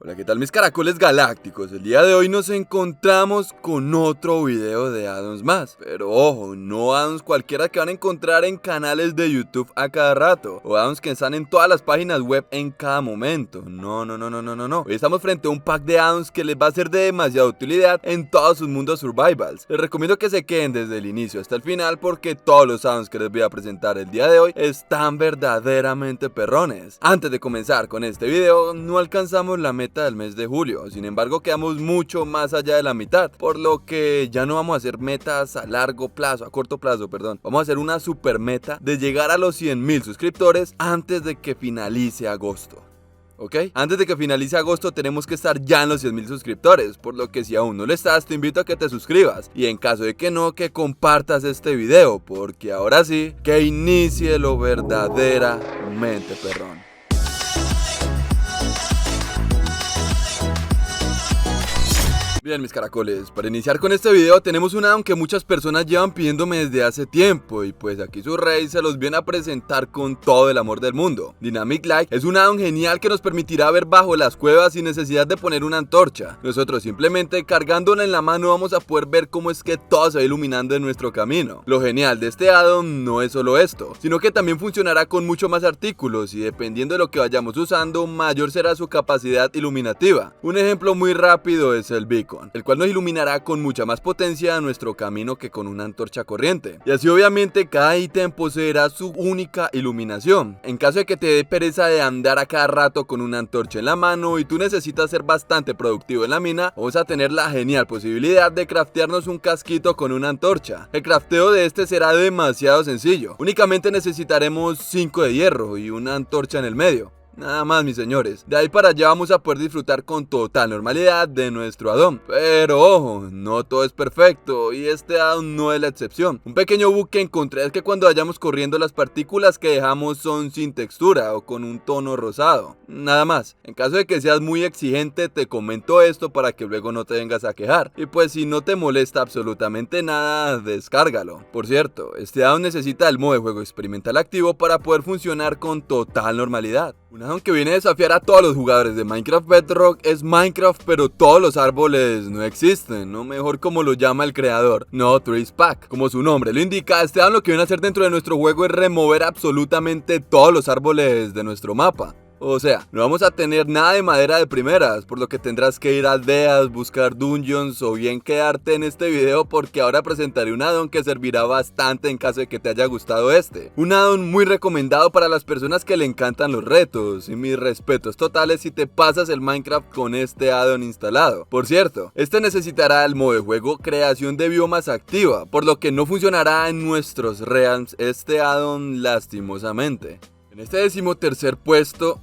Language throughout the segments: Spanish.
Hola, ¿qué tal mis caracoles galácticos? El día de hoy nos encontramos con otro video de addons más. Pero ojo, no addons cualquiera que van a encontrar en canales de YouTube a cada rato, o addons que están en todas las páginas web en cada momento. No. Hoy estamos frente a un pack de addons que les va a ser de demasiada utilidad en todos sus mundos survivals. Les recomiendo que se queden desde el inicio hasta el final porque todos los addons que les voy a presentar el día de hoy están verdaderamente perrones. Antes de comenzar con este video, no alcanzamos la meta del mes de julio, sin embargo quedamos mucho más allá de la mitad, por lo que ya no vamos a hacer metas a corto plazo, vamos a hacer una super meta de llegar a los 100,000 suscriptores antes de que finalice agosto. ¿Ok? Antes de que finalice agosto tenemos que estar ya en los 100,000 suscriptores, por lo que si aún no lo estás te invito a que te suscribas y en caso de que no, que compartas este video, porque ahora sí, que inicie lo verdaderamente perrón. Bien mis caracoles, para iniciar con este video tenemos un addon que muchas personas llevan pidiéndome desde hace tiempo y pues aquí su rey se los viene a presentar con todo el amor del mundo. Dynamic Light es un addon genial que nos permitirá ver bajo las cuevas sin necesidad de poner una antorcha. Nosotros simplemente cargándola en la mano vamos a poder ver cómo es que todo se va iluminando en nuestro camino. Lo genial de este addon no es solo esto, sino que también funcionará con mucho más artículos y dependiendo de lo que vayamos usando, mayor será su capacidad iluminativa. Un ejemplo muy rápido es el beacon, el cual nos iluminará con mucha más potencia nuestro camino que con una antorcha corriente. Y así obviamente cada ítem poseerá su única iluminación. En caso de que te dé pereza de andar a cada rato con una antorcha en la mano y tú necesitas ser bastante productivo en la mina, vamos a tener la genial posibilidad de craftearnos un casquito con una antorcha. El crafteo de este será demasiado sencillo. Únicamente necesitaremos 5 de hierro y una antorcha en el medio. Nada más mis señores, de ahí para allá vamos a poder disfrutar con total normalidad de nuestro addon. Pero ojo, no todo es perfecto y este addon no es la excepción. Un pequeño bug que encontré es que cuando vayamos corriendo las partículas que dejamos son sin textura o con un tono rosado. Nada más, en caso de que seas muy exigente te comento esto para que luego no te vengas a quejar. Y pues si no te molesta absolutamente nada, descárgalo. Por cierto, este addon necesita el modo de juego experimental activo para poder funcionar con total normalidad. Un addon que viene a desafiar a todos los jugadores de Minecraft Bedrock es Minecraft pero todos los árboles no existen, no mejor como lo llama el creador, no Trees Pack. Como su nombre lo indica, este addon lo que viene a hacer dentro de nuestro juego es remover absolutamente todos los árboles de nuestro mapa. O sea, no vamos a tener nada de madera de primeras, por lo que tendrás que ir a aldeas, buscar dungeons o bien quedarte en este video porque ahora presentaré un addon que servirá bastante en caso de que te haya gustado este. Un addon muy recomendado para las personas que le encantan los retos y mis respetos totales si te pasas el Minecraft con este addon instalado. Por cierto, este necesitará el modo de juego creación de biomas activa, por lo que no funcionará en nuestros realms este addon lastimosamente. En este 13º puesto,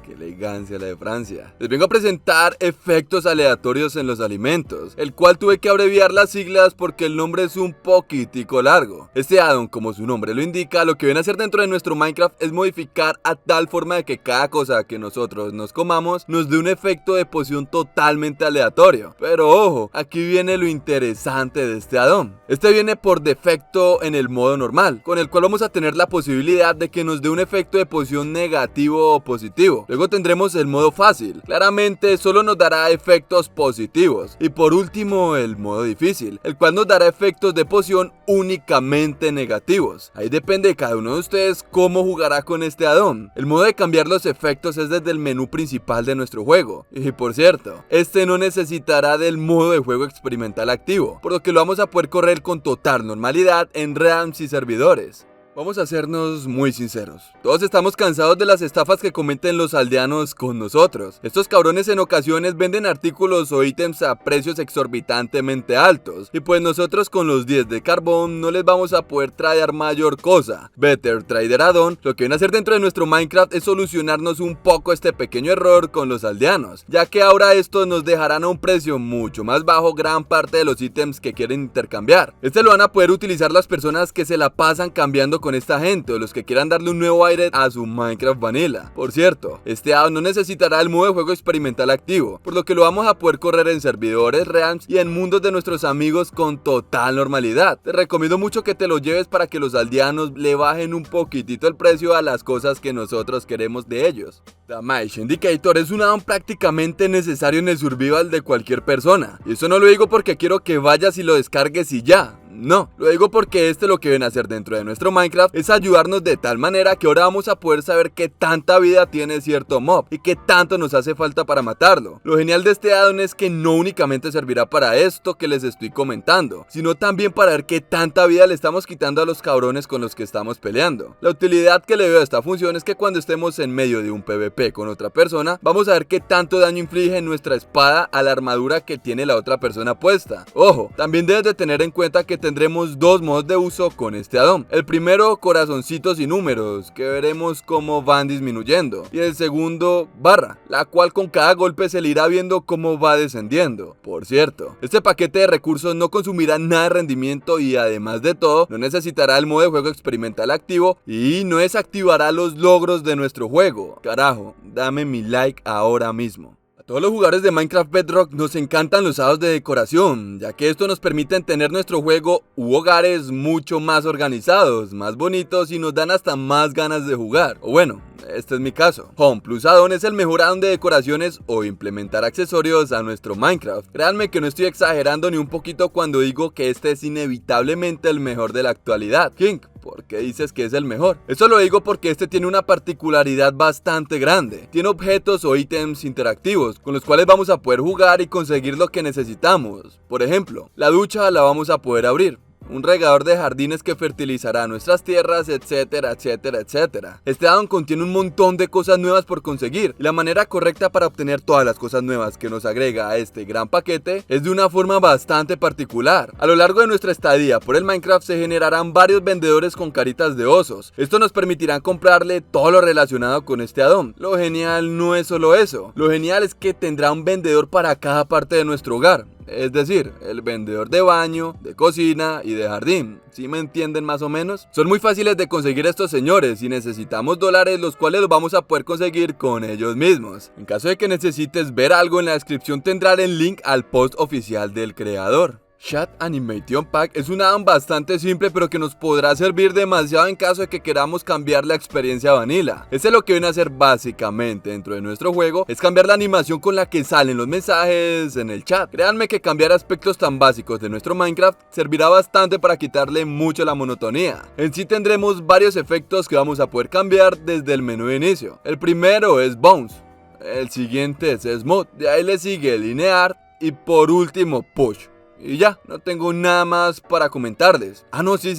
qué elegancia la de Francia, les vengo a presentar efectos aleatorios en los alimentos, el cual tuve que abreviar las siglas porque el nombre es un poquitico largo. Este addon, como su nombre lo indica, lo que viene a hacer dentro de nuestro Minecraft es modificar a tal forma de que cada cosa que nosotros nos comamos nos dé un efecto de poción totalmente aleatorio. Pero ojo, aquí viene lo interesante de este addon. Este viene por defecto en el modo normal, con el cual vamos a tener la posibilidad de que nos dé un efecto de poción negativo o positivo. Luego tendremos el modo fácil, claramente solo nos dará efectos positivos. Y por último el modo difícil, el cual nos dará efectos de poción únicamente negativos. Ahí depende de cada uno de ustedes cómo jugará con este addon. El modo de cambiar los efectos es desde el menú principal de nuestro juego. Y por cierto, este no necesitará del modo de juego experimental activo, por lo que lo vamos a poder correr con total normalidad en realms y servidores. Vamos a hacernos muy sinceros, todos estamos cansados de las estafas que cometen los aldeanos con nosotros. Estos cabrones en ocasiones venden artículos o ítems a precios exorbitantemente altos, y pues nosotros con los 10 de carbón no les vamos a poder traer mayor cosa. Better Trader Addon lo que viene a hacer dentro de nuestro Minecraft es solucionarnos un poco este pequeño error con los aldeanos, ya que ahora estos nos dejarán a un precio mucho más bajo gran parte de los ítems que quieren intercambiar. Este lo van a poder utilizar las personas que se la pasan cambiando con esta gente o los que quieran darle un nuevo aire a su Minecraft Vanilla. Por cierto, este add-on no necesitará el modo de juego experimental activo, por lo que lo vamos a poder correr en servidores realms y en mundos de nuestros amigos con total normalidad. Te recomiendo mucho que te lo lleves para que los aldeanos le bajen un poquitito el precio a las cosas que nosotros queremos de ellos. Damage Indicator es un add-on prácticamente necesario en el survival de cualquier persona, y eso no lo digo porque quiero que vayas y lo descargues y ya. No, lo digo porque lo que viene a hacer dentro de nuestro Minecraft es ayudarnos de tal manera que ahora vamos a poder saber qué tanta vida tiene cierto mob y qué tanto nos hace falta para matarlo. Lo genial de este add-on es que no únicamente servirá para esto que les estoy comentando, sino también para ver qué tanta vida le estamos quitando a los cabrones con los que estamos peleando. La utilidad que le veo a esta función es que cuando estemos en medio de un PvP con otra persona, vamos a ver qué tanto daño inflige nuestra espada a la armadura que tiene la otra persona puesta. Ojo, también debes de tener en cuenta que tendremos dos modos de uso con este add-on. El primero, corazoncitos y números, que veremos cómo van disminuyendo. Y el segundo, barra, la cual con cada golpe se le irá viendo cómo va descendiendo. Por cierto, este paquete de recursos no consumirá nada de rendimiento y además de todo, no necesitará el modo de juego experimental activo y no desactivará los logros de nuestro juego. Carajo, dame mi like ahora mismo. Todos los jugadores de Minecraft Bedrock nos encantan los add-ons de decoración, ya que esto nos permite tener nuestro juego u hogares mucho más organizados, más bonitos y nos dan hasta más ganas de jugar. O bueno, este es mi caso. Home Plus Add-on es el mejor add-on de decoraciones o implementar accesorios a nuestro Minecraft. Créanme que no estoy exagerando ni un poquito cuando digo que este es inevitablemente el mejor de la actualidad. King, ¿por qué dices que es el mejor? Esto lo digo porque este tiene una particularidad bastante grande. Tiene objetos o ítems interactivos con los cuales vamos a poder jugar y conseguir lo que necesitamos. Por ejemplo, la ducha la vamos a poder abrir, un regador de jardines que fertilizará nuestras tierras, etcétera, etcétera, etcétera. Este add-on contiene un montón de cosas nuevas por conseguir y la manera correcta para obtener todas las cosas nuevas que nos agrega a este gran paquete es de una forma bastante particular. A lo largo de nuestra estadía por el Minecraft se generarán varios vendedores con caritas de osos. Esto nos permitirá comprarle todo lo relacionado con este add-on. Lo genial no es solo eso, lo genial es que tendrá un vendedor para cada parte de nuestro hogar. Es decir, el vendedor de baño, de cocina y de jardín. ¿Sí me entienden más o menos? Son muy fáciles de conseguir estos señores y necesitamos dólares, los cuales los vamos a poder conseguir con ellos mismos. En caso de que necesites ver algo, en la descripción tendrán el link al post oficial del creador. Chat Animation Pack es un add-on bastante simple pero que nos podrá servir demasiado en caso de que queramos cambiar la experiencia vanilla. Este lo que viene a hacer básicamente dentro de nuestro juego es cambiar la animación con la que salen los mensajes en el chat. Créanme que cambiar aspectos tan básicos de nuestro Minecraft servirá bastante para quitarle mucho la monotonía. En sí tendremos varios efectos que vamos a poder cambiar desde el menú de inicio. El primero es Bounce, el siguiente es Smooth, de ahí le sigue Linear y por último Push. Y ya, no tengo nada más para comentarles. Ah no, sí.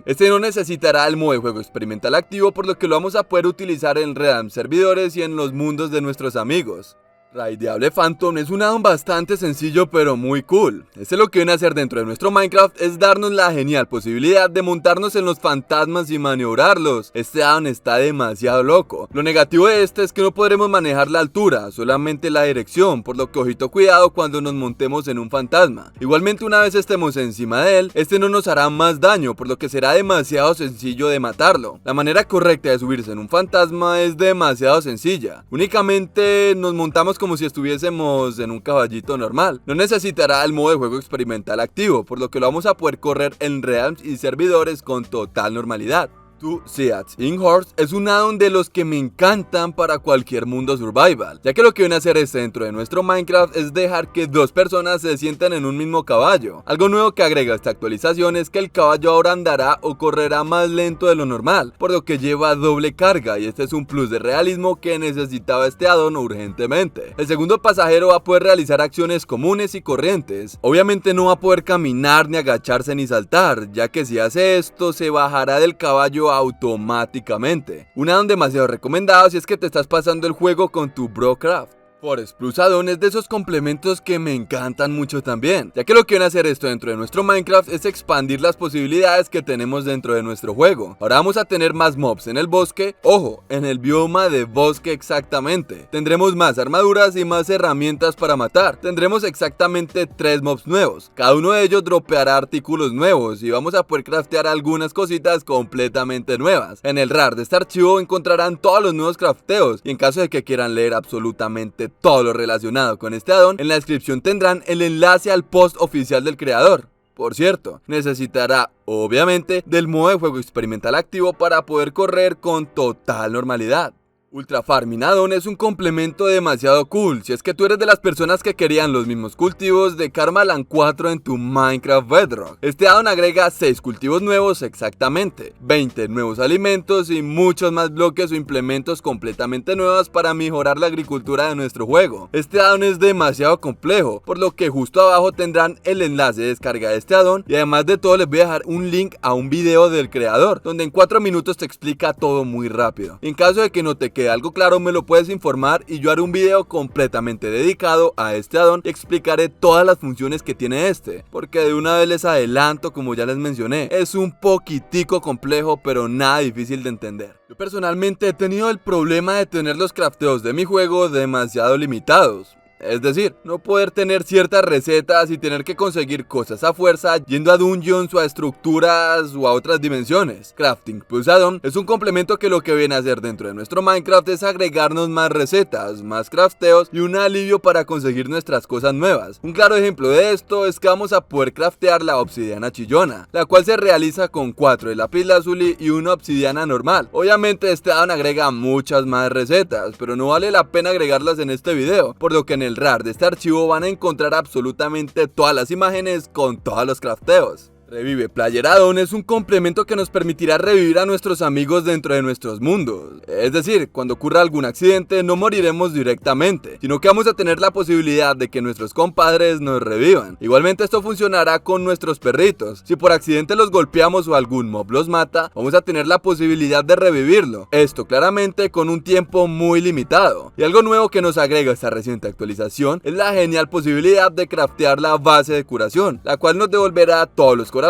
Este no necesitará el modo de juego experimental activo, por lo que lo vamos a poder utilizar en Realm servidores y en los mundos de nuestros amigos. Raideable Phantom es un add-on bastante sencillo pero muy cool. Lo que viene a hacer dentro de nuestro Minecraft es darnos la genial posibilidad de montarnos en los fantasmas y maniobrarlos. Este add-on está demasiado loco. Lo negativo de este es que no podremos manejar la altura, solamente la dirección, por lo que ojito cuidado cuando nos montemos en un fantasma. Igualmente una vez estemos encima de él, este no nos hará más daño, por lo que será demasiado sencillo de matarlo. La manera correcta de subirse en un fantasma es demasiado sencilla. Únicamente nos montamos como si estuviésemos en un caballito normal. No necesitará el modo de juego experimental activo, por lo que lo vamos a poder correr en realms y servidores con total normalidad. Two Seats in Horse es un add-on de los que me encantan para cualquier mundo survival, ya que lo que viene a hacer dentro de nuestro Minecraft es dejar que dos personas se sientan en un mismo caballo. Algo nuevo que agrega esta actualización es que el caballo ahora andará o correrá más lento de lo normal, por lo que lleva doble carga, y este es un plus de realismo que necesitaba este add-on urgentemente. El segundo pasajero va a poder realizar acciones comunes y corrientes. Obviamente no va a poder caminar, ni agacharse, ni saltar, ya que si hace esto se bajará del caballo automáticamente. Un add-on demasiado recomendado si es que te estás pasando el juego con tu Brocraft. Forest Plus Add-on es de esos complementos que me encantan mucho también, ya que lo que viene a hacer esto dentro de nuestro Minecraft es expandir las posibilidades que tenemos dentro de nuestro juego. Ahora vamos a tener más mobs en el bosque, ojo, en el bioma de bosque exactamente. Tendremos más armaduras y más herramientas para matar. Tendremos exactamente 3 mobs nuevos, cada uno de ellos dropeará artículos nuevos y vamos a poder craftear algunas cositas completamente nuevas. En el RAR de este archivo encontrarán todos los nuevos crafteos y en caso de que quieran leer absolutamente todo lo relacionado con este addon, en la descripción tendrán el enlace al post oficial del creador. Por cierto, necesitará obviamente del modo de juego experimental activo para poder correr con total normalidad. Ultra Farming Add-on es un complemento demasiado cool si es que tú eres de las personas que querían los mismos cultivos de Karmaland 4 en tu Minecraft Bedrock. Este addon agrega 6 cultivos nuevos exactamente, 20 nuevos alimentos y muchos más bloques o implementos completamente nuevos para mejorar la agricultura de nuestro juego. Este addon es demasiado complejo, por lo que justo abajo tendrán el enlace de descarga de este addon y además de todo les voy a dejar un link a un video del creador, donde en 4 minutos te explica todo muy rápido. En caso de que no te quede algo claro me lo puedes informar y yo haré un video completamente dedicado a este addon y explicaré todas las funciones que tiene este, porque de una vez les adelanto, como ya les mencioné, es un poquitico complejo pero nada difícil de entender. Yo personalmente he tenido el problema de tener los crafteos de mi juego demasiado limitados. Es decir, no poder tener ciertas recetas y tener que conseguir cosas a fuerza yendo a dungeons o a estructuras o a otras dimensiones. Crafting Plus Add-on es un complemento que lo que viene a hacer dentro de nuestro Minecraft es agregarnos más recetas, más crafteos y un alivio para conseguir nuestras cosas nuevas. Un claro ejemplo de esto es que vamos a poder craftear la obsidiana chillona, la cual se realiza con 4 de lapislázuli y una obsidiana normal. Obviamente este addon agrega muchas más recetas, pero no vale la pena agregarlas en este video, por lo que en el RAR de este archivo van a encontrar absolutamente todas las imágenes con todos los crafteos. Revive Player Add-on es un complemento que nos permitirá revivir a nuestros amigos dentro de nuestros mundos. Es decir, cuando ocurra algún accidente no moriremos directamente, sino que vamos a tener la posibilidad de que nuestros compadres nos revivan. Igualmente esto funcionará con nuestros perritos. Si por accidente los golpeamos o algún mob los mata, vamos a tener la posibilidad de revivirlo. Esto claramente con un tiempo muy limitado. Y algo nuevo que nos agrega esta reciente actualización es la genial posibilidad de craftear la base de curación, la cual nos devolverá todos los corazones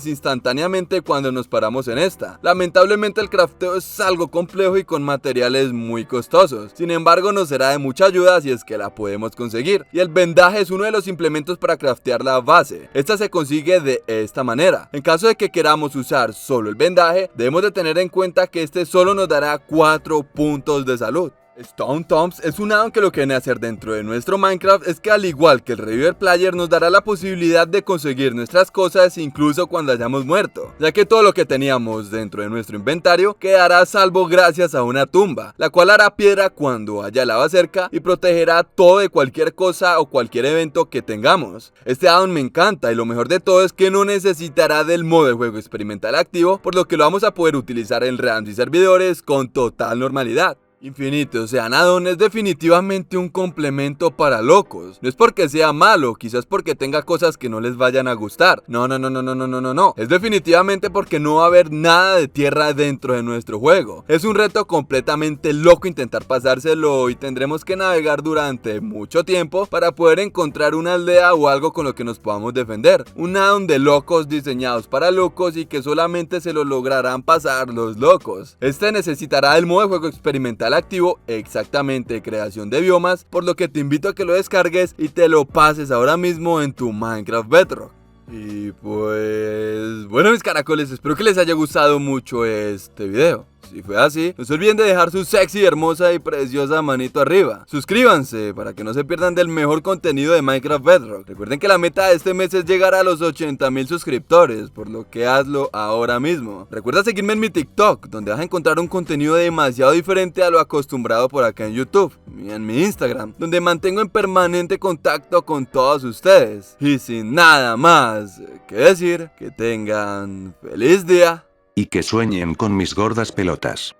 instantáneamente cuando nos paramos en esta. Lamentablemente el crafteo es algo complejo y con materiales muy costosos, sin embargo nos será de mucha ayuda si es que la podemos conseguir. Y el vendaje es uno de los implementos para craftear la base. Esta se consigue de esta manera. En caso de que queramos usar solo el vendaje, debemos de tener en cuenta que este solo nos dará 4 puntos de salud. Stone Tombs es un addon que lo que viene a hacer dentro de nuestro Minecraft es que al igual que el Reviver Player nos dará la posibilidad de conseguir nuestras cosas incluso cuando hayamos muerto, ya que todo lo que teníamos dentro de nuestro inventario quedará a salvo gracias a una tumba, la cual hará piedra cuando haya lava cerca y protegerá todo de cualquier cosa o cualquier evento que tengamos. Este addon me encanta y lo mejor de todo es que no necesitará del modo de juego experimental activo, por lo que lo vamos a poder utilizar en rams y servidores con total normalidad. Infinity Ocean Add-on es definitivamente un complemento para locos. No es porque sea malo, quizás porque tenga cosas que no les vayan a gustar. No. Es definitivamente porque no va a haber nada de tierra dentro de nuestro juego. Es un reto completamente loco intentar pasárselo y tendremos que navegar durante mucho tiempo para poder encontrar una aldea o algo con lo que nos podamos defender. Un addon de locos diseñados para locos y que solamente se lo lograrán pasar los locos. Este necesitará el modo de juego experimental activo, exactamente creación de biomas, por lo que te invito a que lo descargues y te lo pases ahora mismo en tu Minecraft Bedrock. Y pues bueno mis caracoles, espero que les haya gustado mucho este video. Si fue así, no se olviden de dejar su sexy, hermosa y preciosa manito arriba. Suscríbanse para que no se pierdan del mejor contenido de Minecraft Bedrock. Recuerden que la meta de este mes es llegar a los 80,000 suscriptores, por lo que hazlo ahora mismo. Recuerda seguirme en mi TikTok, donde vas a encontrar un contenido demasiado diferente a lo acostumbrado por acá en YouTube. Y en mi Instagram, donde mantengo en permanente contacto con todos ustedes. Y sin nada más que decir, que tengan feliz día. Y que sueñen con mis gordas pelotas.